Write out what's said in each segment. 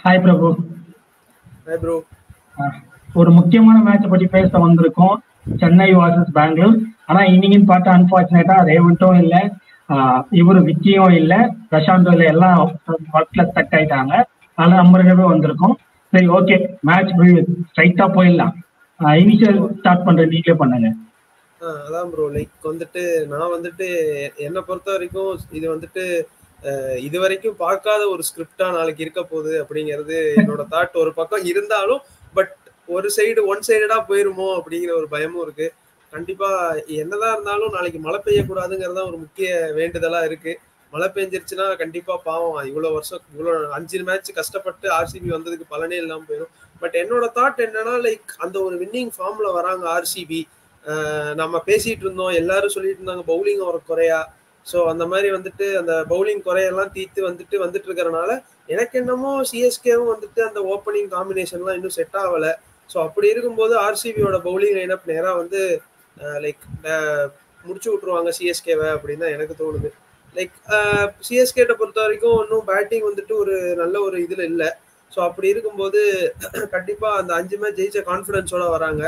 Hi பிரபு. Hi bro. ஒரு முக்கியமான match பத்தி பேச வந்திருக்கோம், சென்னை வர்சஸ் பெங்களூர். ஆனா இன்னைக்குன்னு பார்த்தா அன்பார்ச்சுனேட்டா ரேவண்ட்டும் இல்லை, இவரு விக்கியும் இல்லை, பிரசாந்தும் இல்லை, எல்லாம் ஒர்க்ல ஸ்டக் ஆயிட்டாங்க. அதனால நம்ம 2 பேரும் வந்திருக்கோம். சரி, ஓகே, மேட்ச் ஸ்ட்ரைட்டா போயிடலாம். இனிஷியல் ஸ்டார்ட் பண்ற நீங்களே பண்ணுங்க. அதான் ப்ரோ, லைக் வந்துட்டு நான் வந்துட்டு என்னை பொறுத்த வரைக்கும் இது வந்துட்டு இது வரைக்கும் பார்க்காத ஒரு ஸ்கிரிப்டா நாளைக்கு இருக்க போகுது அப்படிங்கிறது என்னோட தாட். ஒரு பக்கம் இருந்தாலும் பட் ஒன் சைடடா போயிருமோ அப்படிங்கிற ஒரு பயமும் இருக்கு. கண்டிப்பா என்னதான் இருந்தாலும் நாளைக்கு மழை பெய்யக்கூடாதுங்கிறதா ஒரு முக்கிய வேண்டுதலா இருக்கு. மழை பெஞ்சிருச்சுன்னா கண்டிப்பா பாவம், இவ்வளவு வருஷம் இவ்வளவு 5 மேட்ச் கஷ்டப்பட்டு ஆர்சிபி வந்ததுக்கு பலனே இல்லாம போயிடும். பட் என்னோட தாட் என்னன்னா, லைக் அந்த ஒரு வின்னிங் ஃபார்ம்ல வராங்க ஆர்சிபி. நம்ம பேசிட்டு இருந்தோம், எல்லாரும் சொல்லிட்டு இருந்தாங்க பவுலிங் ஒரு குறையா. ஸோ அந்த மாதிரி வந்துட்டு அந்த பவுலிங் குறையெல்லாம் தீர்த்து வந்துட்டு இருக்கிறனால எனக்கு என்னமோ சிஎஸ்கேவும் வந்துட்டு அந்த ஓப்பனிங் காம்பினேஷன்லாம் இன்னும் செட் ஆகலை. ஸோ அப்படி இருக்கும்போது ஆர்சிபியோட பவுலிங் லைனப் நேராக வந்து லைக் முடிச்சு விட்டுருவாங்க சிஎஸ்கேவை அப்படின்னு தான் எனக்கு தோணுது. லைக் சிஎஸ்கேட்ட பொறுத்த வரைக்கும் இன்னும் பேட்டிங் வந்துட்டு ஒரு நல்ல ஒரு இதில் இல்லை. ஸோ அப்படி இருக்கும்போது கண்டிப்பாக அந்த 5 மேட்ச் ஜெயிச்ச கான்ஃபிடன்ஸோட வராங்க.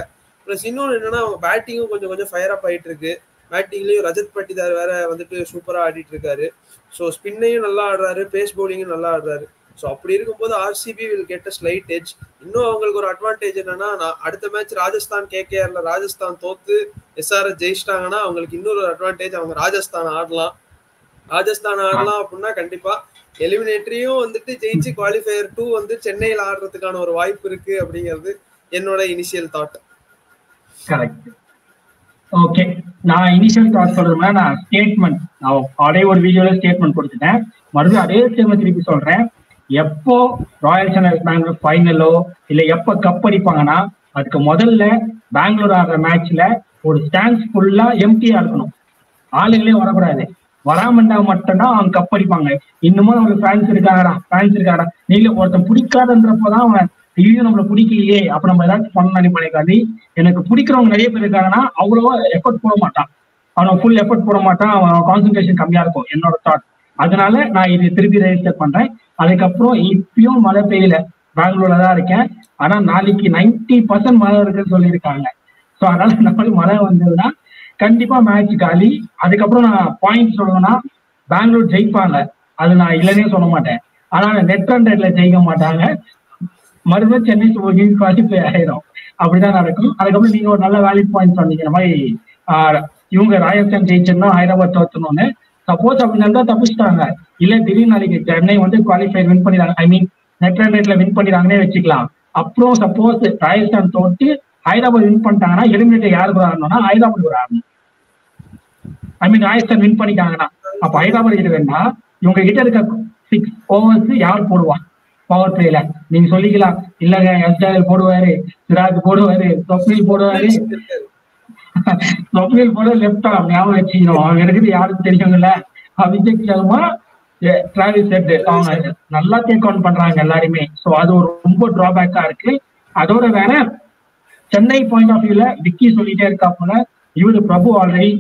ப்ளஸ் இன்னொன்று என்னன்னா, அவங்க பேட்டிங்கும் கொஞ்சம் ஃபயர் அப் ஆகிட்டு இருக்கு. பேட்டிங்லேயும் ரஜத் பட்டிதார் வேற வந்துட்டு சூப்பராக ஆடிட்டு இருக்காரு. ஸோ ஸ்பின்னையும் நல்லா ஆடுறாரு, பேஸ் பவுலிங்கும் நல்லா ஆடுறாரு. ஸோ அப்படி இருக்கும்போது RCB will get a slight edge. இன்னும் அவங்களுக்கு ஒரு அட்வான்டேஜ் என்னன்னா, அடுத்த மேட்ச் ராஜஸ்தான் கேகேஆர்ல ராஜஸ்தான் தோத்து எஸ்ஆர்எஸ் ஜெயிச்சிட்டாங்கன்னா அவங்களுக்கு இன்னொரு அட்வான்டேஜ், அவங்க ராஜஸ்தான் ஆடலாம் அப்படின்னா கண்டிப்பா எலிமினேட்டரியும் வந்துட்டு ஜெயிச்சு குவாலிஃபயர் 2 வந்து சென்னையில் ஆடுறதுக்கான ஒரு வாய்ப்பு இருக்கு அப்படிங்கிறது என்னோட இனிஷியல் தாட். கரெக்ட். ஓகே, நான் இனிஷியல் தாட் சொல்றதுனா, நான் ஸ்டேட்மெண்ட் அதே ஒரு வீடியோல ஸ்டேட்மெண்ட் கொடுத்துட்டேன். மறுபடியும் அதே ஸ்டேட்மெண்ட் திருப்பி சொல்றேன். எப்போ ராயல் சேலஞ்சர்ஸ் பெங்களூர் ஃபைனலோ இல்ல எப்ப கப் அடிப்பாங்கன்னா, அதுக்கு முதல்ல பெங்களூர் ஆடுற மேட்ச்ல ஒரு ஸ்டாண்ட்ஸ் ஃபுல்லா எம்டியா இருக்கணும், ஆளுங்களே வரக்கூடாது. வராமண்டா மட்டும்தான் அவங்க கப் அடிப்பாங்க. இன்னமும் ஒரு ஃபேன்ஸ் இருக்காடா நீங்க ஒருத்தன் பிடிக்காதுன்றப்பதான் அவன் ஐயோ நம்மள பிடிக்கலையே அப்ப நம்ம ஏதாச்சும் பண்ணணும் நினைக்காது. எனக்கு பிடிக்கிறவங்க நிறைய பேர் இருக்காங்கன்னா அவ்வளவா எஃபர்ட் போட மாட்டான், அவன் ஃபுல் எஃபர்ட் போட மாட்டான், அவன் கான்சன்ட்ரேஷன் கம்மியா இருக்கும், என்னோட தாட். அதனால நான் இது திருப்பி ரெஜிஸ்டர் பண்றேன். அதுக்கப்புறம் இப்பயும் மழை பெய்யல, பெங்களூர்ல தான் இருக்கேன். ஆனா நாளைக்கு 90% மழை இருக்குன்னு சொல்லியிருக்காங்க. ஸோ அதனால நம்மளுக்கு மழை வந்ததுன்னா கண்டிப்பா மேட்ச் காலி. அதுக்கப்புறம் நான் பாயிண்ட் சொல்லணும்னா, பெங்களூர் ஜெயிப்பாங்க, அது நான் இல்லைன்னே சொல்ல மாட்டேன். ஆனா நெட் ரன் ரேட்ல ஜெயிக்க மாட்டாங்க, மறுபடியும் சென்னை சூப்பர் கிங்ஸ் குவாலிஃபை ஆயிடும், அப்படிதான் நடக்கும். அதுக்கப்புறம் நீங்க ஒரு நல்ல வேலிட் பாயிண்ட் சொன்னீங்க, இந்த மாதிரி இவங்க ராஜஸ்தான் ஜெயிச்சிருந்தோம் ஹைதராபாத் தோத்தணும்னு. சப்போஸ் அப்படி நல்லா தப்பிச்சிட்டாங்க, இல்ல திடீர்னு நாளைக்கு சென்னை வந்து குவாலிஃபை வின் பண்ணிடுறாங்க, ஐ மீன் நெட் ரன் ரேட்ல வின் பண்ணிடுறாங்கன்னே வச்சுக்கலாம். அப்புறம் சப்போஸ் ராஜஸ்தான் தோத்து ஹைதராபாத் வின் பண்ணிட்டாங்கன்னா எலிமினேட்டர் யாருக்கு ஆடணும்னா ஹைதராபாத் ஆடணும். ஐ மீன் ராஜஸ்தான் வின் பண்ணிட்டாங்கன்னா அப்ப ஹைதராபாத் கிட்ட வேணா இவங்க கிட்ட இருக்க 6 overs யார் போடுவான் பவர் பிளேல? நீங்க சொல்லிக்கலாம், இல்லங்க எஸ்ஆர் போடுவாரு, சிராஜ் போடுவாரு, சொப்னில் போடுவாரு. சொப்னில் போட லெப்ட் ஆம் ஞாபகம் வச்சுக்கணும், அவங்க இருக்குது யாருக்கு தெரியுங்கல்ல. அபிஷேக் சர்மா, டிராவிஸ் ஹெட், அவங்க நல்லா டேக் ஆன் பண்றாங்க எல்லாருமே. ஸோ அது ஒரு ரொம்ப டிராபேக்கா இருக்கு. அதோட வேற சென்னை பாயிண்ட் ஆஃப் வியூல விக்கி சொல்லிட்டே இருக்கா போல, இவரு பிரபு ஆல்ரெடி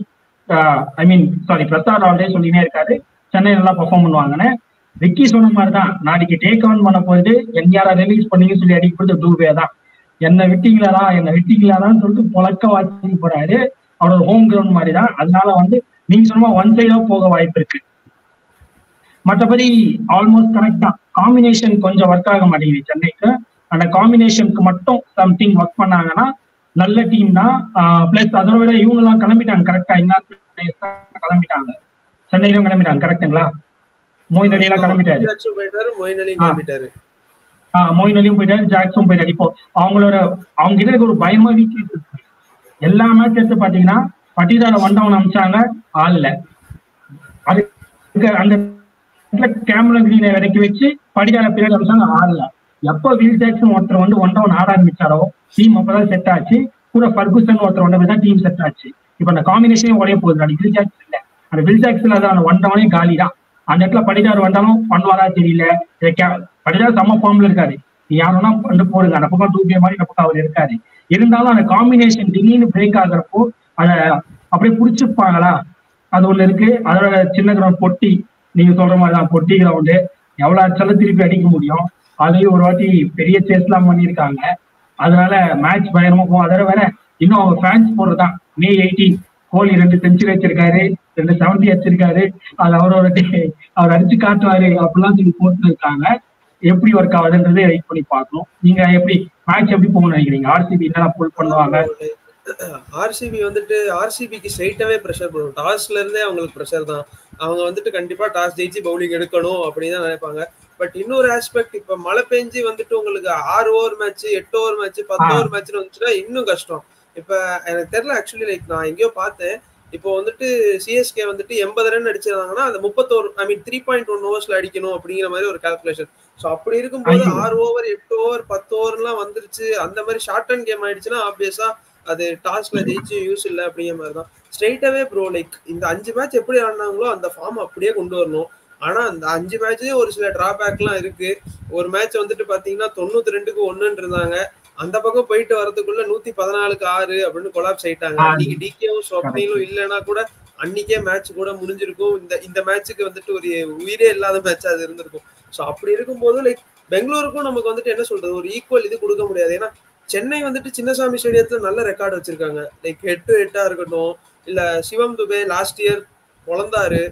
பிரசாத் ஆல்ரெடி சொல்லினே இருக்காரு சென்னை நல்லா பெர்ஃபார்ம் பண்ணுவாங்கன்னு. விக்கி சொன்ன மாதிரிதான் நாளைக்கு டேக் ஆன் பண்ண போயிட்டு எங்கயாரா ரிலீஸ் பண்ணீங்க சொல்லி அடிக்க கொடுத்த டூபே தான் என்ன விட்டீங்களாதான் சொல்லிட்டு பொழக்க வாசி போறாரு. அவரோட ஹோம் கிரவுண்ட் மாதிரி தான். அதனால வந்து நீங்க சொன்ன ஒன் சைடா போக வாய்ப்பு இருக்கு. மற்றபடி ஆல்மோஸ்ட் கரெக்ட் தான். காம்பினேஷன் கொஞ்சம் ஒர்க் ஆக மாட்டேங்குது சென்னைக்கு. அந்த காம்பினேஷனுக்கு மட்டும் சம்திங் ஒர்க் பண்ணாங்கன்னா நல்ல டீம் தான். பிளஸ் அதோட விட இவங்க எல்லாம் கிளம்பிட்டாங்க கரெக்டா, கிளம்பிட்டாங்க, சென்னையிலும் கிளம்பிட்டாங்க கரெக்டுங்களா? மொயின் அலி எல்லாம் கிளம்பிட்டாரு, மொயின் அலியும் போயிட்டாரு, ஜாக்ஸும் போயிட்டாரு. இப்போ அவங்க கிட்ட இருக்க ஒரு பயமா வீக்னஸ் இருக்கு. எல்லா மேட்ச் எடுத்து பாத்தீங்கன்னா பட்டிதார வண்டவன் அமிச்சாங்க, ஆள்ல அதுக்கு அந்த கேமரா கிரீனை இறக்கி வச்சு படிதார பின்னாடி அமிச்சாங்க, ஆள்ல. எப்போ வில் ஜாக்சன் ஒருத்தர் வந்து ஒண்டவன் ஆட ஆரம்பிச்சாரோ டீம் அப்பதான் செட் ஆச்சு. கூட ஃபர்குசன் ஒருத்தர் வந்ததான் டீம் செட் ஆச்சு. இப்ப அந்த காம்பினேஷனே உடைய போகுது. அந்த வில் ஜாக்சன் இல்ல, அந்த வில் ஜாக்சன் அந்த ஒண்டவனே காலி தான். அந்த இடத்துல படிதார் வந்தாலும் பண்ணுவாரா தெரியல. படிதார் செம்ம ஃபார்ம்ல இருக்காரு, யாருன்னா வந்து போடுங்க, அந்த பக்கம் 2 மாதிரி இந்த பக்கம் அவர் இருக்காரு. இருந்தாலும் அந்த காம்பினேஷன் திடீர்னு பிரேக் ஆகுறப்போ அதை அப்படியே புடிச்சிருப்பாங்களா, அது ஒண்ணு இருக்கு. அதோட சின்ன கிரவுண்ட் பொட்டி, நீங்க சொல்ற மாதிரிதான் பொட்டி கிரவுண்டு, எவ்வளவு அடிச்சாலும் திருப்பி அடிக்க முடியும். அதையும் ஒரு வாட்டி பெரிய சேஸ்லாம் பண்ணியிருக்காங்க. அதனால மேட்ச் பயங்கரமா போகும். அதோட வேற இன்னும் அவங்க ஃபேன்ஸ் போடுறதுதான் May 18 கோலி 2 செஞ்சுரி வச்சிருக்காரு, 2 70 வச்சிருக்காரு, அது அவர் அடிச்சு காட்டுவாரு அப்படிலாம் சொல்லி போட்டு இருக்காங்க. எப்படி ஒர்க் ஆகுதுன்றது வெயிட் பண்ணி பார்க்கணும். நீங்க எப்படி மேட்ச் எப்படி போகணும்னு நினைக்கிறீங்க? ஆர்சிபி என்னென்ன புல் பண்ணுவாங்க? ஆர்சிபிக்கு ஸ்ட்ரைட்டாவே ப்ரெஷர் பண்ணும். டாஸ்ல இருந்தே அவங்களுக்கு ப்ரெஷர் தான். அவங்க வந்துட்டு கண்டிப்பா டாஸ் ஜெயிச்சு பவுலிங் எடுக்கணும் அப்படின்னு தான் நினைப்பாங்க. பட் இன்னொரு ஆஸ்பெக்ட், இப்ப மழை பெஞ்சு வந்துட்டு உங்களுக்கு 6 over match, 8 over match, 10 over match வந்துச்சுன்னா இன்னும் கஷ்டம். இப்ப எனக்கு தெரியல ஆக்சுவலி, லைக் நான் எங்கேயோ பார்த்தேன், இப்போ வந்துட்டு சிஎஸ்கே வந்துட்டு 80 ரன் அடிச்சிருந்தாங்கன்னா அந்த 3.1 ஓவர்ஸ்ல அடிக்கணும் அப்படிங்கிற மாதிரி ஒரு கால்குலேஷன். ஸோ அப்படி இருக்கும்போது 6 ஓவர் 8 ஓவர் 10 ஓவர்லாம் வந்துருச்சு, அந்த மாதிரி ஷார்ட் அண்ட் கேம் ஆயிடுச்சுன்னா ஆப்வியஸா அது டாஸ்ல ஜெயிச்சு யூஸ் இல்லை அப்படிங்கிற மாதிரி தான். ஸ்ட்ரெயிட்டாவே ப்ரோ, லைக் இந்த 5 மேட்ச் எப்படி ஆடினாங்களோ அந்த ஃபார்ம் அப்படியே கொண்டு வரணும். ஆனா அந்த 5 மேட்ச்லயும் ஒரு சில டிராபேக்லாம் இருக்கு. ஒரு மேட்ச் வந்துட்டு பாத்தீங்கன்னா 92க்கு 1 இருந்தாங்க, அந்த பக்கம் போயிட்டு வரதுக்குள்ள 114க்கு 6 அப்படின்னு கொலாப்ஸ் ஆயிட்டாங்க. அன்னைக்கு டிகேவும் ஸ்வப்னிலும் இல்லைன்னா கூட அன்னைக்கே மேட்ச் கூட முடிஞ்சிருக்கும். இந்த மேட்சுக்கு வந்துட்டு ஒரு உயிரே இல்லாத மேட்ச் அது இருந்திருக்கும். ஸோ அப்படி இருக்கும்போது லைக் பெங்களூருக்கும் நமக்கு வந்துட்டு என்ன சொல்றது, ஒரு ஈக்குவல் இது கொடுக்க முடியாது. ஏன்னா சென்னை வந்துட்டு சின்னசாமி ஸ்டேடியத்துல நல்ல ரெக்கார்டு வச்சிருக்காங்க. லைக் 8-8 இருக்கட்டும், இல்ல சிவம் துபே லாஸ்ட் இயர் பொழந்தாரு.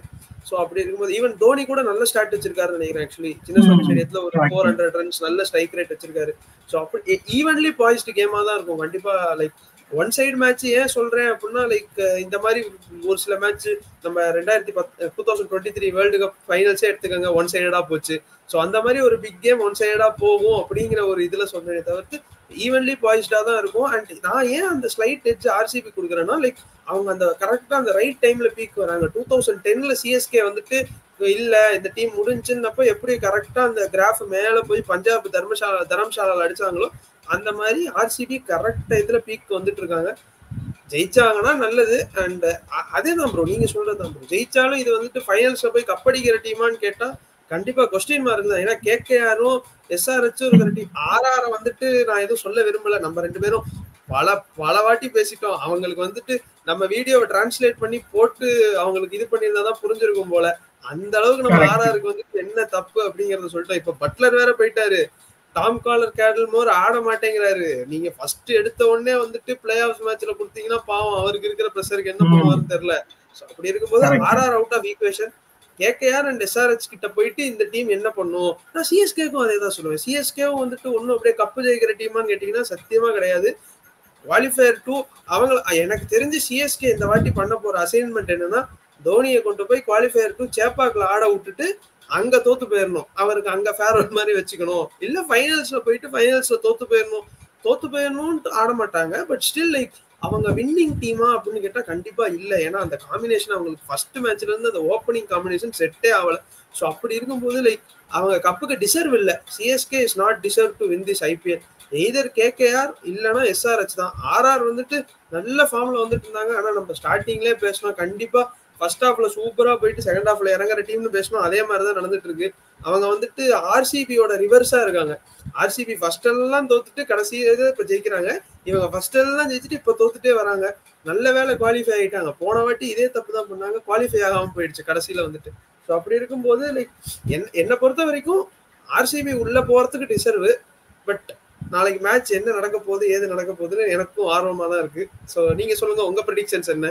ஸோ அப்படி இருக்கும்போது ஈவன் தோனி கூட நல்ல ஸ்டார்ட் வச்சிருக்காருன்னு நினைக்கிறேன். ஆக்சுவலி சின்னசாமி ஸ்டேடியத்துல ஒரு 400 ரன்ஸ் நல்ல ஸ்ட்ரைக் ரேட் வச்சிருக்காரு. ஸோ அப்படி ஈவன்லி பாய்ஸ்டு கேமா தான் இருக்கும் கண்டிப்பா. லைக் ஒன் சைடு மேட்ச் ஏன் சொல்றேன் அப்படின்னா, லைக் இந்த மாதிரி ஒரு சில மேட்ச் நம்ம 2023 வேர்ல்டு கப் ஃபைனல்ஸே எடுத்துக்கோங்க, ஒன் சைடா போச்சு. ஸோ அந்த மாதிரி ஒரு பிக் கேம் ஒன் சைடா போகும் அப்படிங்கிற ஒரு இதுல சொல்றேன் தவிர்த்து ஈவன்லி பாய்ஸ்டா தான் இருக்கும். அண்ட் நான் ஏன் அந்த ஸ்லைட் எட்ஜ் ஆர்சிபி கொடுக்குறேன்னா, லைக் அவங்க அந்த கரெக்டா அந்த ரைட் டைம்ல பீக் வராங்க. 2010ல சிஎஸ்கே வந்துட்டு இல்ல இந்த டீம் முடிஞ்சுன்னப்ப எப்படி கரெக்டா அந்த கிராஃப் மேல போய் பஞ்சாப் தரம்சாலால அடிச்சாங்களோ அந்த மாதிரி ஆர்சிபி கரெக்டா இதுல பீக் வந்துட்டு இருக்காங்க. ஜெயிச்சாங்கன்னா நல்லது. அண்ட் அதே தான் ப்ரோ, நீங்க சொல்றதுதான் ப்ரோ. ஜெயிச்சாலும் இது வந்துட்டு ஃபைனல்ஸ்ல போய் கப்படிக்கிற டீமான்னு கேட்டா கண்டிப்பா கொஸ்டின் மார்க் தான். ஏன்னா கேகேஆரும் எஸ்ஆர்ஹெச்சும் இருக்கிற டீம். ஆர்ஆர் வந்துட்டு நான் எதுவும் சொல்ல விரும்பல, நம்ம 2 பேரும் பல வாட்டி பேசிட்டோம். அவங்களுக்கு வந்துட்டு நம்ம வீடியோவை டிரான்ஸ்லேட் பண்ணி போட்டு அவங்களுக்கு இது பண்ணியிருந்தாதான் புரிஞ்சிருக்கும் போல. அந்த அளவுக்கு நம்ம ஆர்ஆருக்கு வந்துட்டு என்ன தப்பு அப்படிங்கறத சொல்லிட்டோம். இப்ப பட்லர் வேற போயிட்டாரு, டாம் காலர் கேடல் மோர் ஆட மாட்டேங்கிறாரு. நீங்க ஃபர்ஸ்ட் எடுத்த உடனே வந்துட்டு பிளே ஆஃப் மேட்ச்ல கொடுத்தீங்கன்னா பாவம் அவருக்கு இருக்கிற ப்ரெஷருக்கு என்ன பண்ணுவாருன்னு தெரியல. அப்படி இருக்கும்போது RR out of equation. KKR and SRH கிட்ட போயிட்டு இந்த டீம் என்ன பண்ணும்? நான் சிஎஸ்கேக்கும் அதே தான் சொல்லுவேன். சிஎஸ்கேவும் வந்துட்டு ஒன்னும் அப்படியே கப்பு ஜெயிக்கிற டீமான்னு கேட்டீங்கன்னா சத்தியமா கிடையாது. குவாலிஃபயர் 2 அவங்க எனக்கு தெரிஞ்சு சிஎஸ்கே இந்த வாட்டி பண்ண போற அசைன்மெண்ட் என்னன்னா, தோனியை கொண்டு போய் குவாலிஃபயர் 2 சேப்பாக்ல ஆட விட்டுட்டு அங்க தோத்து போயிடணும். அவருக்கு அங்க ஃபேர்வெல் மாதிரி வச்சுக்கணும். இல்ல ஃபைனல்ஸ்ல போயிட்டு ஃபைனல்ஸ்ல தோத்து போயிடணும்னு ஆட மாட்டாங்க. பட் ஸ்டில் லைக் அவங்க வின்னிங் டீமா அப்படின்னு கேட்டா கண்டிப்பா இல்ல. ஏன்னா அந்த காம்பினேஷன் அவங்களுக்கு ஃபர்ஸ்ட் மேட்ச்ல இருந்து அந்த ஓப்பனிங் காம்பினேஷன் செட்டே ஆகல. ஸோ அப்படி இருக்கும்போது லைக் அவங்க கப்புக்கு டிசர்வ் இல்லை. CSK is not deserve to win this IPL. Either KKR இல்லைன்னா எஸ்ஆர்ஹெச் தான். ஆர்ஆர் வந்துட்டு நல்ல ஃபார்ம்ல வந்துட்டு இருந்தாங்க. ஆனா நம்ம ஸ்டார்டிங்லேயே பேசணும், கண்டிப்பா ஃபர்ஸ்ட் ஹாஃப்ல சூப்பரா போயிட்டு செகண்ட் ஹாஃப்ல இறங்குற டீம்னு பேசணும். அதே மாதிரிதான் நடந்துட்டு இருக்கு. அவங்க வந்துட்டு ஆர்சிபியோட ரிவர்ஸா இருக்காங்க. ஆர்சிபி ஃபர்ஸ்ட் எல்லாம் தோத்துட்டு கடைசியில இப்ப ஜெயிக்கிறாங்க. இவங்க ஃபர்ஸ்ட் எல்லாம் ஜெயிச்சுட்டு இப்ப தோத்துட்டே வராங்க. நல்ல வேலை குவாலிஃபை ஆயிட்டாங்க. போன வாட்டி இதே தப்பு தான் பண்ணாங்க, குவாலிஃபை ஆகாம போயிடுச்சு கடைசியில வந்துட்டு. ஸோ அப்படி இருக்கும்போது லைக் என்னை பொறுத்த வரைக்கும் ஆர்சிபி உள்ள போறதுக்கு டிசர்வு. பட் நாளைக்கு மேட்ச் என்ன நடக்க போகுது ஏது நடக்க போகுதுன்னு எனக்கும் ஆர்வமா தான் இருக்கு. ஸோ நீங்க சொல்லுங்க, உங்க ப்ரெடிக்ஷன்ஸ் என்ன?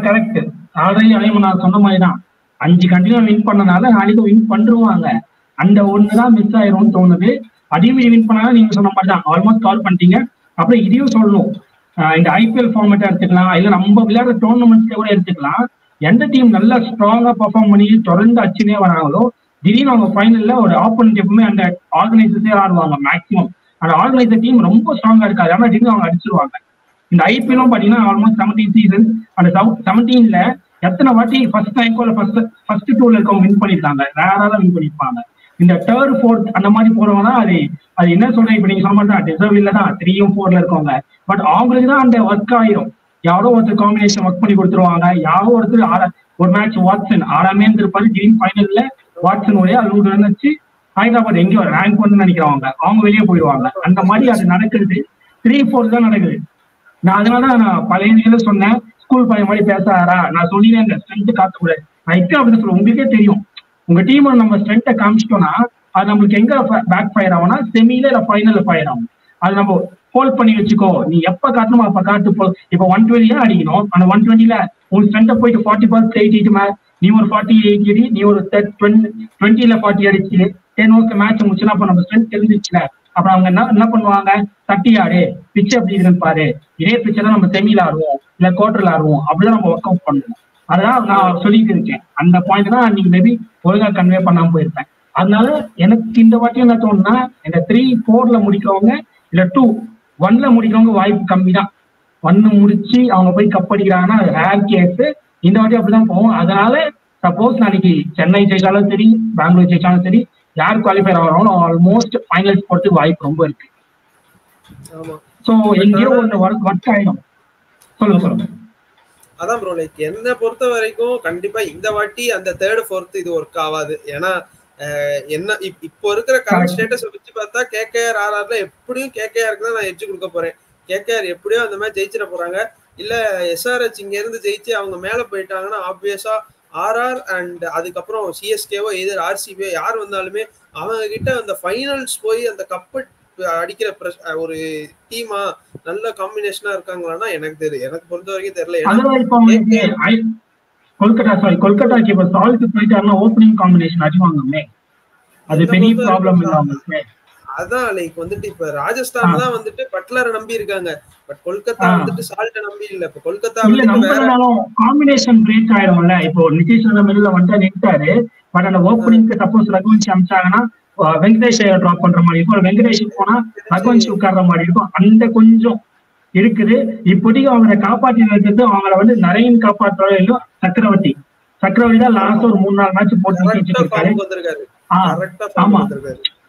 கரெக்ட். ஆல்ரெடி நான் சொன்ன மாதிரி தான் 5 கண்டினியூ வின் பண்ணனால நாளைக்கு வின் பண்ணிருவாங்க. அந்த ஒண்ணுதான் மிஸ் ஆயிரும்னு தோணுது. அதையும் வின் பண்ணாலும் நீங்க சொன்ன மாதிரி தான் ஆல்மோஸ்ட் கால் பண்ணிட்டீங்க. அப்புறம் இதையும் சொல்லணும், இந்த ஐபிஎல் ஃபார்மேட்டா எடுத்துக்கலாம், இல்ல நம்ம விளையாடுற டோர்னமெண்ட்ஸ்ல கூட எடுத்துக்கலாம். எந்த டீம் நல்லா ஸ்ட்ராங்கா பெர்ஃபார்ம் பண்ணி தொடர்ந்து அச்சுனே வராங்களோ திடீர்னு அவங்க ஃபைனல்ல ஒரு ஆப்போனன்ட் எப்பவுமே அந்த ஆர்கனைசர்ஸே ஆடுவாங்க. மேக்ஸிமம் அந்த ஆர்கனைசர் டீம் ரொம்ப ஸ்ட்ராங்கா இருக்காது, ஆனா திடீர்னு அவங்க அடிச்சிருவாங்க. இந்த ஐபிஎல்லும் பாத்தீங்கன்னா ஆல்மோஸ்ட் 17 சீசன். அந்த 17ல எத்தனை வாட்டி ஃபர்ஸ்ட் டைம்ல ஃபர்ஸ்ட் 2ல இருக்கவங்க வின் பண்ணிருக்காங்க, ரேரா தான் வின் பண்ணிருப்பாங்க. இந்த தேர்ட் ஃபோர்த் அந்த மாதிரி போறவங்கன்னா அது என்ன சொல்றேன், இப்ப நீங்க சொன்ன மாதிரி தான் டிசர்வ் இல்ல தான் 3ம் 4ல இருக்கவங்க. பட் அவங்களுக்கு தான் அந்த ஒர்க் ஆயிரும். யாரோ ஒருத்தர் காம்பினேஷன் ஒர்க் பண்ணி கொடுத்துருவாங்க. யாரோ ஒருத்தர் ஒரு மேட்ச் வாட்சன் ஆடாமே இருந்திருப்பாரு, திடீர்னு ஃபைனல்ல வாட்சன் ஒரே 60 ரன் வச்சு ஹைதராபாத் எங்கேயோ ரேங்க் பண்ணு நினைக்கிறவங்க அவங்க வெளியே போயிடுவாங்க. அந்த மாதிரி அது நடக்குது. 3-4 தான் நடக்குது. நான் அதனாலதான் நான் பழைய இதுல சொன்னேன், ஸ்கூல் பையன் மாதிரி பேசாரா, நான் சொல்லினேன் ஸ்ட்ரென்த் காட்டக்கூடாது. நான் அப்படின்னு சொல்லுவேன். உங்களுக்கே தெரியும், உங்க டீம் நம்ம ஸ்ட்ரென்த்தை காமிச்சிட்டோம்னா அது நம்மளுக்கு எங்க பேக் ஃபயர் ஆகும்னா செமில இல்ல ஃபைனல்ல ஃபயர் ஆகும். அது நம்ம ஹோல்ட் பண்ணி வச்சுக்கோ, நீ எப்ப காட்டணுமோ அப்ப காட்டு. இப்போ 120 அடிக்கணும், அந்த 120ல உன் ஸ்ட்ரென்த்தை போயிட்டு 40 பால்ஸ் 80 நீ ஒரு 40 80 நீ ஒரு 20ல 40 அடிச்சு 10 ஓவர்ஸ் மேட்ச் முடிச்சுன்னா அப்ப நம்ம ஸ்ட்ரென்த் தெரிஞ்சிச்சுல. அப்புறம் அவங்க என்ன பண்ணுவாங்க, தட்டி ஆடு, பிச்சு அப்படி இருக்குன்னு பாரு, இதே பிச்சை தான் நம்ம செமில ஆடுவோம் இல்ல குவார்டர்ல ஆடுவோம், அப்படிதான் நம்ம ஒர்க் அவுட் பண்ணணும். அதான் நான் சொல்லிட்டு இருக்கேன். அந்த பாயிண்ட் தான் நீங்க மேபி ஒழுங்கா கன்வே பண்ணாம போயிருப்பேன். அதனால எனக்கு இந்த வாட்டி என்ன தோணுன்னா, இந்த 3-4ல முடிக்கிறவங்க இல்ல 2-1ல முடிக்கிறவங்க வாய்ப்பு கம்மி தான். 1 முடிச்சு அவங்க போய் கப் அடிக்கிறாங்கன்னா அது ரேர் கேஸ். இந்த வாட்டி அப்படிதான் போகும். அதனால சப்போஸ் நாளைக்கு சென்னை ஜெயிச்சாலும் சரி, பெங்களூர் ஜெயிச்சாலும் சரி, யார் குவாலிஃபயர் ஆகிறாங்களோ ஆல்மோஸ்ட் ஃபைனல்ஸ் போறதுக்கு வாய்ப்பு ரொம்ப இருக்கு. சோ எங்கேயோ ஒரு ஒர்க் ஆயிடும். சொல்லுங்க. அதான் ப்ரோ, லைக் என்ன பொறுத்த வரைக்கும் கண்டிப்பா இந்த வாட்டி அந்த 3rd 4th இது ஒர்க் ஆகாது. ஏன்னா என்ன இப்போ இருக்கிற கரண்ட் ஸ்டேட்டஸ் வச்சு பார்த்தா கேகேஆர் ஆர்ஆர்ல எப்படியும் கேகேஆருக்கு தான் நான் எட்ஜ் கொடுக்க போறேன். கேகேஆர் எப்படியும் அந்த மாதிரி ஜெயிச்சிட போறாங்க. இல்ல எஸ்ஆர்ஹெச் இங்க இருந்து ஜெயிச்சு அவங்க மேல போயிட்டாங்கன்னா ஆப்வியஸா ஆர்ஆர் அண்ட் அதுக்கப்புறம் சிஎஸ்கேவோ எதிர் ஆர்சிபியோ யார் வந்தாலுமே அவங்க கிட்ட அந்த ஃபைனல்ஸ் போய் அந்த கப்பு அடிக்கிற ஒரு டீமா நல்ல காம்பினேஷனா இருக்காங்களான்னா எனக்கு தெரியும், எனக்கு பொறுத்த வரைக்கும் தெரியல. கொல்கட்டாக்கு இப்ப சால்ட் போயிட்டாருன்னா ஓப்பனிங் காம்பினேஷன் அடிவாங்கமே, அது பெரிய ப்ராப்ளம் இல்ல அவங்களுக்கு. அதான் லைக் வந்துட்டு இப்ப ராஜஸ்தான் தான் வந்துட்டு பட்லரை நம்பி இருக்காங்க, பட் கொல்கத்தா வந்துட்டு சால்ட்டை நம்பி இல்ல. இப்ப கொல்கத்தா காம்பினேஷன் பிரேக் ஆயிடும்ல. இப்போ நிதிஷ் மிடில் வந்துட்டு நின்ட்டாரு, பட் அந்த ஓப்பனிங்க்கு சப்போஸ் ரகுவன்ஷி அமிச்சாங்கன்னா வெங்கடேஷ் டிராப் பண்ற மாதிரி இருக்கும், வெங்கடேஷ் போனா ரகுவன்ஷி உட்கார்ற மாதிரி இருக்கும். அந்த கொஞ்சம் இருக்குது. இப்போதைக்கு அவங்களை காப்பாற்றி வைக்கிறது அவங்கள வந்து நரேன் காப்பாற்றுறோ இல்லையோ சக்கரவர்த்தி தான் லாஸ்ட் ஒரு 3-4 மேட்ச் போட்டு வச்சிருக்காரு. ஆமா,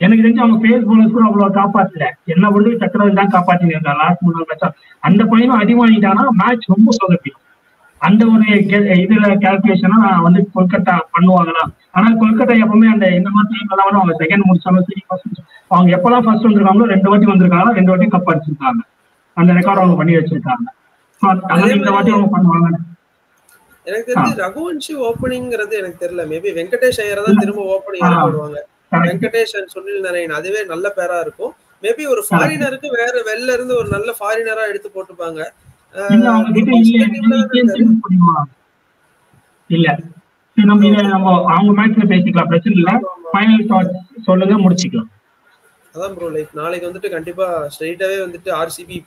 எனக்கு தெரிஞ்சு அவங்க பேஸ் போனஸ் கூட அவ்வளவு காப்பாத்தல, என்ன பண்ணி சக்கரவர்த்தி தான் காப்பாற்றிருக்காங்க லாஸ்ட் 3-4 மேட்சா. அந்த பையனும் அடிவாங்கிட்டானா மேட்ச் ரொம்ப சொதப்பிடும். அந்த ஒரு இதுல கால்குலேஷனா நான் வந்து கொல்கத்தா பண்ணுவாங்களா. ஆனா கொல்கத்தா எப்பவுமே அந்த இந்த மாதிரி டைம்ல தான் அவங்க செகண்ட் முடிச்சாலும் சரி, அவங்க எப்பெல்லாம் ஃபர்ஸ்ட் வந்திருக்காங்களோ 2 வாட்டி வந்திருக்காங்க, 2 வாட்டி கப் அடிச்சிருக்காங்க. அந்த ரெக்கார்ட் அவங்க பண்ணி வச்சிருக்காங்க. இந்த வாட்டி அவங்க பண்ணுவாங்க. எனக்கு தெரிஞ்சு ரகுவன்ஷி ஓப்பனிங்கிறது எனக்கு தெரியல, மேபி வெங்கடேஷ் ஐயரை தான் திரும்ப ஓப்பனிங் போடுவாங்க. வெங்கடேஷ் அண்ட் சுனில் நரேன் அதுவே நல்ல பேரா இருக்கும். மேபி ஒரு ஃபாரினருக்கு வேற வெளில இருந்து ஒரு நல்ல ஃபாரினரா எடுத்து போட்டுப்பாங்க. இல்ல நம்ம அவங்க மேட்ச்ல பேசிக்கலாம், பிரச்சனை இல்ல. ஃபைனல் தாட் சொல்லுங்க, முடிச்சுக்கலாம். அதான் ப்ரோ, லைக் நாளைக்கு வந்துட்டு கண்டிப்பா ஸ்ட்ரைட்டாவே வந்துட்டு ஆர்சிபி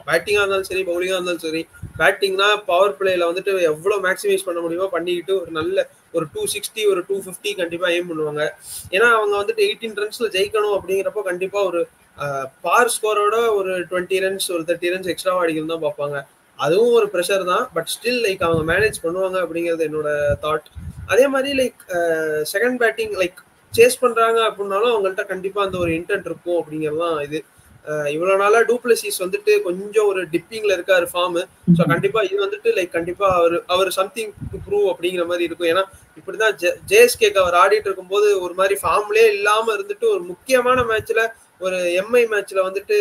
பேட்டிங்கா இருந்தாலும் சரி பவுலிங்கா இருந்தாலும் சரி, பேட்டிங்னா பவர் பிளேல வந்துட்டு எவ்வளவு மேக்ஸிமைஸ் பண்ண முடியுமோ பண்ணிக்கிட்டு ஒரு நல்ல ஒரு 260 ஒரு 250 கண்டிப்பா எய்ம் பண்ணுவாங்க. ஏன்னா அவங்க வந்துட்டு 18 ரன்ஸ்ல ஜெயிக்கணும் அப்படிங்கிறப்போ கண்டிப்பா ஒரு பார் ஸ்கோரோட ஒரு 20 ரன்ஸ் ஒரு 30 ரன்ஸ் எக்ஸ்ட்ராவா அடிக்கணும் தான் பார்ப்பாங்க. அதுவும் ஒரு ப்ரெஷர் தான், பட் ஸ்டில் லைக் அவங்க மேனேஜ் பண்ணுவாங்க அப்படிங்கிறது என்னோட தாட். அதே மாதிரி like second batting like chase பண்றாங்க அப்படின்னாலும் அவங்கள்ட்ட கண்டிப்பா அந்த ஒரு இன்டென்ட் இருக்கும் அப்படிங்கிறதுதான் இது. இவ்வளவு நாளா டூப்ளசிஸ் வந்துட்டு கொஞ்சம் ஒரு டிப்பிங்ல இருக்காரு ஃபார்ம். ஸோ கண்டிப்பா இது வந்துட்டு லைக் கண்டிப்பா அவர் சம்திங் டு ப்ரூவ் அப்படிங்கிற மாதிரி இருக்கும். ஏன்னா இப்படிதான் ஜேஎஸ்கேக்கு அவர் ஆடிட்டு இருக்கும்போது ஒரு மாதிரி ஃபார்ம்லேயே இல்லாம இருந்துட்டு ஒரு முக்கியமான மேட்ச்ல ஒரு எம்ஐ மேட்ச்ல வந்துட்டு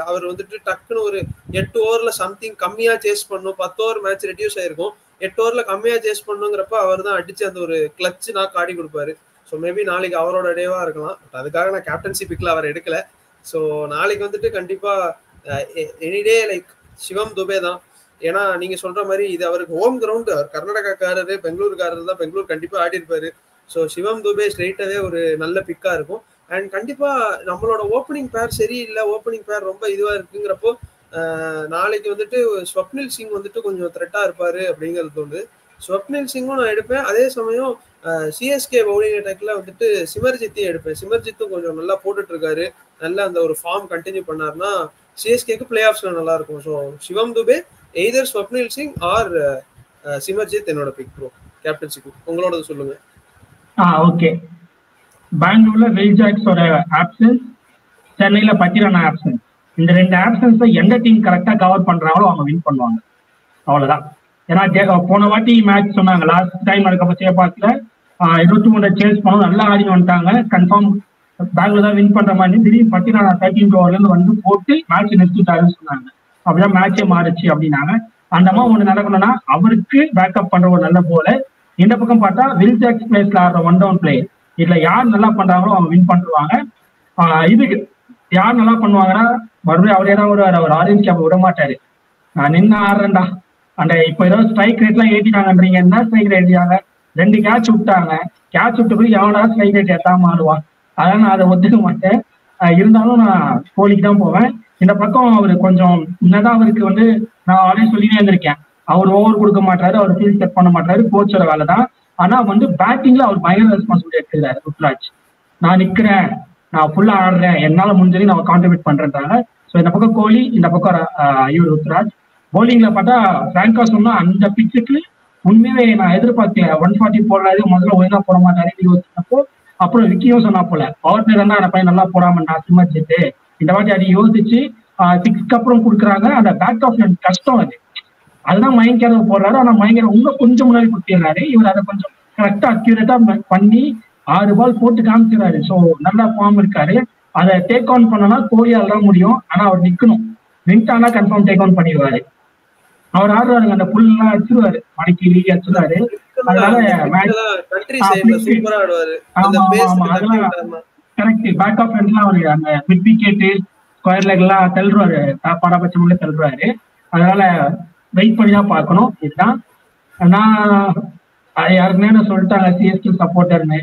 அவர் வந்துட்டு டக்குன்னு ஒரு 8 ஓவர்ல சம்திங் கம்மியா சேஸ் பண்ணும். 10 ஓவர் மேட்ச் ரெடியூஸ் ஆயிருக்கும், 8 ஓவர்ல கம்மியா சேஸ் பண்ணுங்கிறப்ப அவர் தான் அடிச்சு அந்த ஒரு கிளச் நாக் ஆடி கொடுப்பாரு. ஸோ மேபி நாளைக்கு அவரோட டேவா இருக்கலாம். பட் அதுக்காக நான் கேப்டன்சி பிக்ல அவர் எடுக்கல. ஸோ நாளைக்கு வந்துட்டு கண்டிப்பா எனிடே லைக் சிவம் துபே தான். ஏன்னா நீங்க சொல்ற மாதிரி இது அவருக்கு ஹோம் கிரவுண்ட், அவர் கர்நாடகாக்காரரு, பெங்களூருக்காரர் தான், பெங்களூர் கண்டிப்பா ஆடி இருப்பாரு. ஸோ சிவம் துபே ஸ்ட்ரெயிட்டாவே ஒரு நல்ல பிக்கா இருக்கும். அண்ட் கண்டிப்பா நம்மளோட ஓப்பனிங் பேர் சரியில்லை, ஓப்பனிங் பேர் ரொம்ப இதுவா இருக்குங்கிறப்போ நாளைக்கு வந்துட்டு ஸ்வப்னில் சிங் வந்துட்டு கொஞ்சம் த்ரெட்டா இருப்பாரு அப்படிங்கிறது தோணுது. ஸ்வப்னில் சிங்கும் நான் எடுப்பேன். அதே சமயம் சிஎஸ்கே பவுலிங் அட்டாக்ல வந்துட்டு சிமர்ஜித்தையும் எடுப்பேன். சிமர்ஜித்தும் கொஞ்சம் நல்லா போட்டுட்டு இருக்காரு, நல்லா அந்த ஒரு ஃபார்ம் கண்டினியூ பண்ணாருன்னா சிஎஸ்கேக்கு பிளே ஆஃப்ஸ்ல நல்லா இருக்கும். ஸோ சிவம் துபே, எய்தர் ஸ்வப்னில் சிங் ஆர் சிமர்ஜித் என்னோட பிக் ப்ரோ கேப்டன்சிக்கு. உங்களோட சொல்லுங்க. ஓகே, பெங்களூர்ல வில் ஜாக்ஸோட ஆப்சன்ஸ், சென்னையில பத்திரான ஆப்சன்ஸ், இந்த 2 ஆப்சன்ஸை எந்த டீம் கரெக்டா கவர் பண்றாங்களோ அவங்க வின் பண்ணுவாங்க. அவ்வளவுதான். ஏன்னா போன வாட்டி மேட்ச் சொன்னாங்க, லாஸ்ட் டைம் நடக்கப்ப சேப்பாக்ல 23 சேஸ் பண்ணவும் நல்லா ஆடி வந்துட்டாங்க, கன்ஃபார்ம் பெங்களூர் தான் வின் பண்ற மாதிரி. திடீர்னு பத்திரானா 13 ஓவர்ல இருந்து வந்து போட்டு மேட்ச் நிறுத்திட்டாருன்னு சொன்னாங்க. அப்படிதான் மேட்சே மாறுச்சு அப்படின்னாங்க. அந்த மாதிரி ஒண்ணு நடக்கணும்னா அவருக்கு பேக்கப் பண்ற ஒரு நல்ல போல. இந்த பக்கம் பார்த்தா வில் ஜாக்ஸ் பிளேஸ்ல ஆடுற 1 டவுன் பிளேயர் இதுல யார் நல்லா பண்றாங்களோ அவங்க வின் பண்ணுவாங்க. இதுக்கு யார் நல்லா பண்ணுவாங்கன்னா மறுபடியும் அவரே தான் ஒரு ஆரஞ்சு கேப் விட மாட்டாரு. நான் நின்று ஆடுறேன்டா அந்த இப்போ ஏதோ ஸ்ட்ரைக் ரேட் எல்லாம் ஏற்றிட்டாங்கன்றீங்க. என்ன ஸ்ட்ரைக் ரேட் ஏற்றிட்டாங்க? 2 கேட்ச் விட்டாங்க. கேட்ச் விட்டு போய் எவனா ஸ்ட்ரைக் ரேட் ஏத்தாம ஆடுவான். அதான் நான் அதை ஒத்துக்க மாட்டேன். இருந்தாலும் நான் கோலிக்கு தான் போவேன். இந்த பக்கம் அவரு கொஞ்சம் என்னதான் அவருக்கு நான் ஆல்ரெடி சொல்லினே இருந்திருக்கேன், அவர் ஓவர் கொடுக்க மாட்டாரு, அவர் ஃபீல்ட் செட் பண்ண மாட்டாரு, கோச்சோட வேலை தான். ஆனா பேட்டிங்ல அவர் பயங்கர ரெஸ்பான்சிபிலிட்டி எடுத்துக்கிறாரு ருத்ராஜ். நான் நிக்கிறேன், நான் ஃபுல்லா ஆடுறேன், என்னால முடிஞ்சது நான் கான்ட்ரிபியூட் பண்றேன்றாங்க. ஸோ இந்த பக்கம் கோலி, இந்த பக்கம் இவர் ருத்ராஜ். பவுலிங்ல பார்த்தா பிராங்கா சொன்னா அந்த பிச்சுக்கு உண்மையே நான் எதிர்பார்க்கல. 140 போடுறாரு, முதல்ல ஒழுங்கா போட மாட்டாரு யோசிச்சப்போ. அப்புறம் விக்கியும் சொன்னா போல பவர் பிளே தான் அந்த பையன் நல்லா போடாமண்டா சும்மா சேர்த்து இந்த வாட்டி அதை யோசிச்சு 6க்கு அப்புறம் கொடுக்குறாங்க. அந்த பேக் ஆஃப் கஷ்டம் அதுதான் மயங்கர போடுறாரு. ஆனா மயங்கர இன்னும் கொஞ்சம் முன்னாடி கொடுத்துறாரு. இவர் அதை கொஞ்சம் கரெக்டா அக்யூரேட்டா பண்ணி 6 பால் போட்டு காமிச்சிடறாரு. ஸோ நல்லா ஃபார்ம் இருக்காரு. அதை டேக் ஆன் பண்ணனா கோலியால் தான் முடியும். ஆனா அவர் நிக்கணும், நின்ட்டானா கன்ஃபார்ம் டேக் ஆன் பண்ணிடுவாரு. அவர் ஆடுறாருங்க, அந்த புல் எல்லாம் அடிச்சிருவாரு, மடக்கி லீக் அடிச்சிருவாரு. அதனால கரெக்ட் பேக் ஆஃப் எல்லாம் அவரு அந்த மிட் விக்கெட்டு ஸ்கொயர் லெக் எல்லாம் தள்ளுறாரு, பாரபட்சம் உள்ள தள்ளுறாரு. அதனால வெயிட் பண்ணி தான் பார்க்கணும். இதுதான் நான் யாருக்குமே சொல்லிட்டாங்க சிஎஸ்கே சப்போர்ட்டர்னு.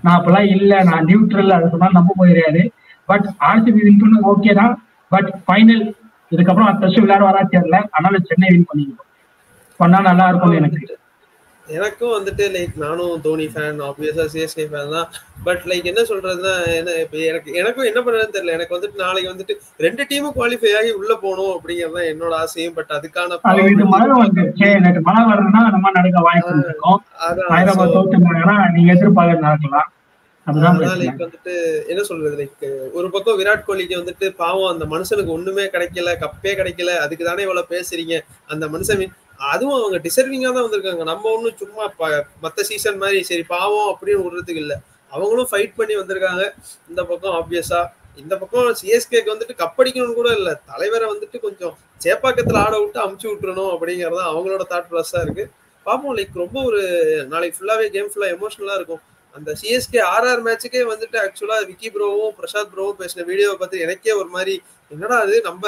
நான் அப்பெல்லாம் இல்லை, நான் நியூட்ரல், அது சொன்னா நம்ப போயிடாது. பட் ஆர்சிபி வின் பண்ணது ஓகே தான். பட் ஃபைனல் இதுக்கப்புறம் அடுத்த வருஷம் விளையாட வரா தெரியல. அதனால சென்னை வின் பண்ணிக்கணும், பண்ணா நல்லா இருக்கும். எனக்கும் லைக் நானும் தோனி ஃபேன், ஆப்வியஸா சிஎஸ்கே ஃபேன் தான். பட் லைக் என்ன சொல்றதுன்னா எனக்கும் என்ன பண்றதுன்னு தெரியல. எனக்கு நாளைக்கு 2 டீமும் குவாலிஃபை ஆகி உள்ள போகணும் அப்படிங்கறதுதான் என்னோட ஆசையும். பட் அதுக்கான மழை வரணும்னா நம்ம நடக்க வாய்ப்பு இருக்கும். நீங்க எதிர்பார்க்க நடக்கலாம். லைக் என்ன சொல்றது, லைக் ஒரு பக்கம் விராட் கோலிக்கு பாவம் அந்த மனுஷனுக்கு ஒண்ணுமே கிடைக்கல, கப்பே கிடைக்கல, அதுக்கு தானே இவ்வளவு பேசுறீங்க. அந்த மனுஷன் அதுவும் அவங்க டிசர்விங்கா தான் வந்திருக்காங்க. நம்ம ஒண்ணும் சும்மா மத்த சீசன் மாதிரி சரி பாவம் அப்படின்னு விடுறதுக்கு இல்ல, அவங்களும் ஃபைட் பண்ணி வந்திருக்காங்க. இந்த பக்கம் ஆப்வியஸா இந்த பக்கம் சிஎஸ்கேக்கு கப்படிக்கணும்னு கூட இல்ல, தலைவரை கொஞ்சம் சேப்பாக்கத்துல ஆட விட்டு அமுச்சு விட்டுறணும் அப்படிங்கறதான் அவங்களோட தாட் ப்ராசஸா இருக்கு. பாப்போம். லைக் ரொம்ப ஒரு நாளைக்கு ஃபுல்லாவே கேம் ஃபுல்லா எமோஷனலா இருக்கும். அந்த சிஎஸ்கே ஆர்ஆர் மேட்சுக்கே ஆக்சுவலா விக்கி ப்ரோவும் பிரசாத் ப்ரோவும் பேசின வீடியோவை பார்த்து எனக்கே ஒரு மாதிரி என்னடா அது, நம்ம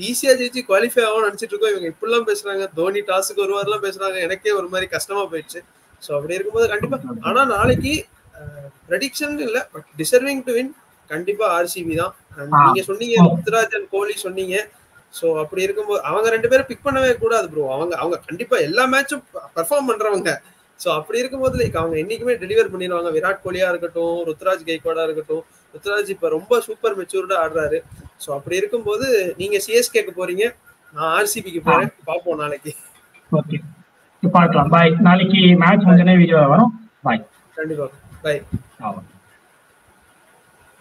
ஈஸியா ஜெயிச்சு குவாலிஃபை ஆகும் நினைச்சிட்டு இருக்கோம், இவங்க இப்படிலாம் பேசுறாங்க, தோனி டாஸுக்கு வருவார்லாம் பேசுறாங்க, எனக்கே ஒரு மாதிரி கஷ்டமா போயிடுச்சு. ஸோ அப்படி இருக்கும்போது கண்டிப்பா ஆனா நாளைக்கு ப்ரெடிக்ஷன் இல்ல, பட் டிசர்விங் டு வின் கண்டிப்பா ஆர்சிபி தான். நீங்க சொன்னீங்க ருத்ராஜ் அண்ட் கோலி சொன்னீங்க. ஸோ அப்படி இருக்கும்போது அவங்க 2 பேரும் பிக் பண்ணவே கூடாது ப்ரோ. அவங்க கண்டிப்பா எல்லா மேட்சும் பெர்ஃபார்ம் பண்றவங்க. ஸோ அப்படி இருக்கும்போது லைக் அவங்க என்னைக்குமே டெலிவர் பண்ணிடுவாங்க. விராட் கோலியா இருக்கட்டும், ருத்ராஜ் கைக்வாடா இருக்கட்டும். ருத்ராஜ் இப்ப ரொம்ப சூப்பர் மெச்சூர்டா ஆடுறாரு. ஸோ அப்படி இருக்கும்போது நீங்க சிஎஸ்கேக்கு போறீங்க, நான் ஆர்சிபிக்கு போறேன். பார்ப்போம் நாளைக்கு. ஓகே, பார்க்கலாம். பாய். நாளைக்கு மேட்ச் முடிஞ்சனே வீடியோ வரும். பாய். கண்டிப்பா பாய்.